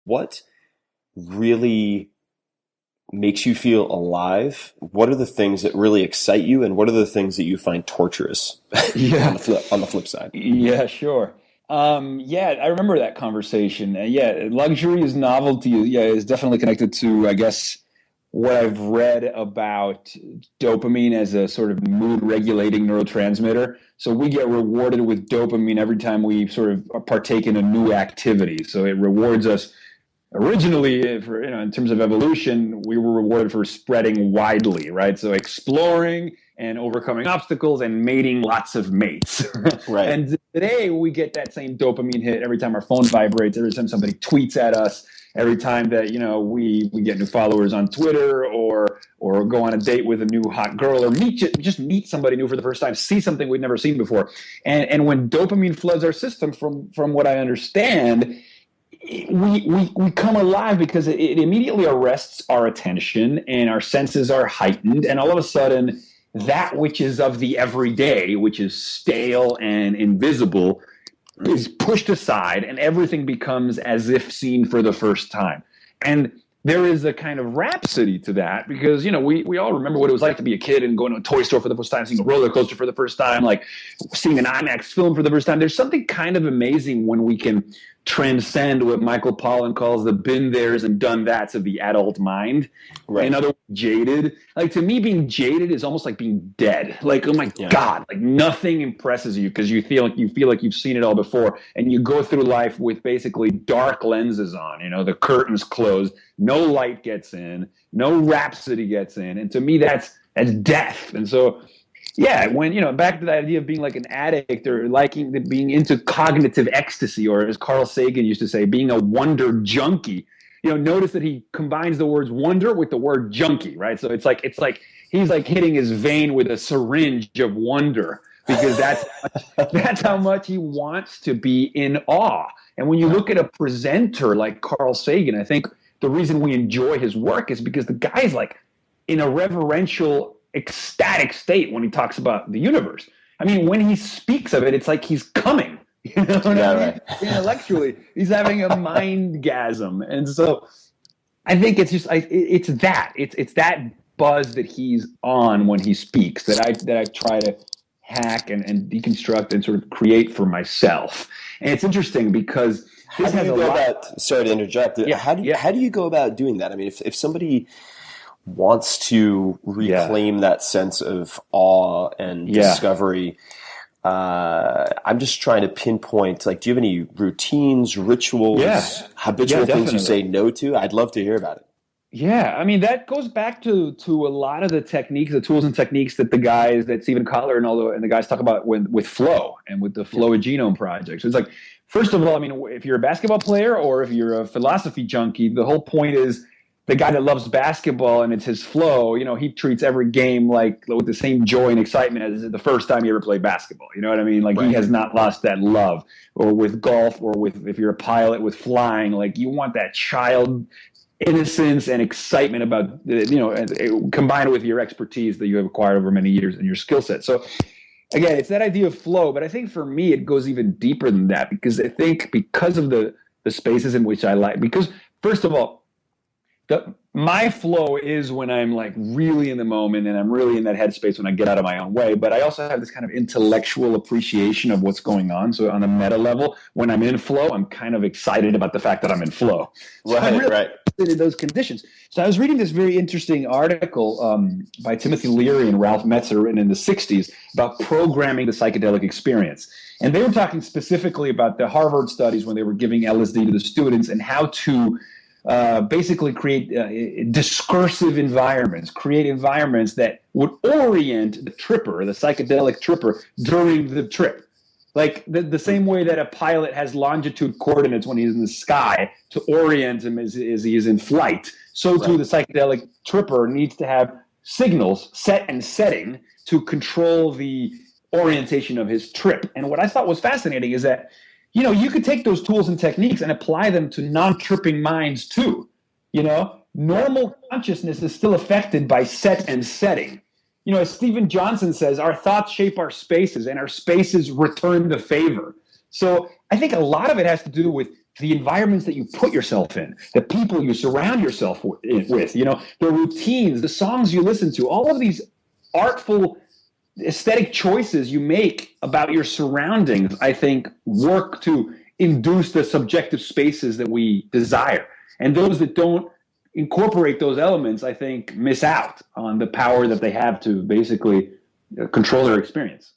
what really makes you feel alive? What are the things that really excite you, and what are the things that you find torturous Yeah. on the flip side? Yeah, sure. Yeah, I remember that conversation. Yeah, luxury is novelty. Yeah, is definitely connected to, I guess, what I've read about dopamine as a sort of mood regulating neurotransmitter. So we get rewarded with dopamine every time we sort of partake in a new activity. So it rewards us. Originally, for, in terms of evolution, we were rewarded for spreading widely, right? So exploring and overcoming obstacles and mating lots of mates. Right. And today we get that same dopamine hit every time our phone vibrates, every time somebody tweets at us, every time that we get new followers on Twitter, or go on a date with a new hot girl, or just meet somebody new for the first time, see something we've never seen before. And when dopamine floods our system, from what I understand, we come alive because it immediately arrests our attention and our senses are heightened, and all of a sudden that which is of the everyday, which is stale and invisible, is pushed aside, and everything becomes as if seen for the first time. And there is a kind of rhapsody to that, because we all remember what it was like to be a kid and going to a toy store for the first time, seeing a roller coaster for the first time, like seeing an IMAX film for the first time. There's something kind of amazing when we can transcend what Michael Pollan calls the been there's and done that's of the adult mind. Right. In other words, jaded. Like, to me, being jaded is almost like being dead. Like, oh my Yeah. God, like nothing impresses you because you feel like you've seen it all before, and you go through life with basically dark lenses on. The curtains closed, no light gets in, no rhapsody gets in, and to me that's death. And so, yeah, when back to the idea of being like an addict, or being into cognitive ecstasy, or as Carl Sagan used to say, being a wonder junkie. Notice that he combines the words wonder with the word junkie, right? So it's like he's like hitting his vein with a syringe of wonder, because that's how much he wants to be in awe. And when you look at a presenter like Carl Sagan, I think the reason we enjoy his work is because the guy's like in a reverential, ecstatic state when he talks about the universe. I mean, when he speaks of it, it's like he's coming. You know what I mean? Right. Intellectually, he's having a mindgasm, and so I think it's just it's that buzz that he's on when he speaks that I try to hack and deconstruct and sort of create for myself. And it's interesting because this has a lot. Sorry to interrupt. Yeah, how do you go about doing that? I mean, if somebody wants to reclaim that sense of awe and discovery, I'm just trying to pinpoint, like, do you have any routines, rituals, habitual things you say no to? I'd love to hear about it. Yeah, I mean, that goes back to a lot of the techniques, the tools and techniques that Stephen Kotler and the guys talk about with flow and with the Flow Genome Project. So it's like, first of all, I mean, if you're a basketball player or if you're a philosophy junkie, the whole point is the guy that loves basketball and it's his flow, he treats every game like with the same joy and excitement as the first time he ever played basketball. You know what I mean? Like, right. He has not lost that love. Or with golf, or if you're a pilot, with flying, like, you want that child innocence and excitement about, combined with your expertise that you have acquired over many years and your skill set. So again, it's that idea of flow, but I think for me, it goes even deeper than that, because I think because of the spaces in which I like, because first of all, my flow is when I'm like really in the moment and I'm really in that headspace when I get out of my own way. But I also have this kind of intellectual appreciation of what's going on. So on a meta level, when I'm in flow, I'm kind of excited about the fact that I'm in flow. So I'm really in those conditions. So I was reading this very interesting article by Timothy Leary and Ralph Metzer written in the 60s about programming the psychedelic experience. And they were talking specifically about the Harvard studies when they were giving LSD to the students and how to basically create discursive environments, create environments that would orient the tripper, the psychedelic tripper, during the trip. Like the same way that a pilot has longitude coordinates when he's in the sky to orient him as he is in flight, so too the psychedelic tripper needs to have signals, set and setting, to control the orientation of his trip. And what I thought was fascinating is that you could take those tools and techniques and apply them to non-tripping minds too. Normal consciousness is still affected by set and setting. As Stephen Johnson says, our thoughts shape our spaces and our spaces return the favor. So I think a lot of it has to do with the environments that you put yourself in, the people you surround yourself with, you know, the routines, the songs you listen to, all of these artful aesthetic choices you make about your surroundings, I think, work to induce the subjective spaces that we desire. And those that don't incorporate those elements, I think, miss out on the power that they have to basically control their experience.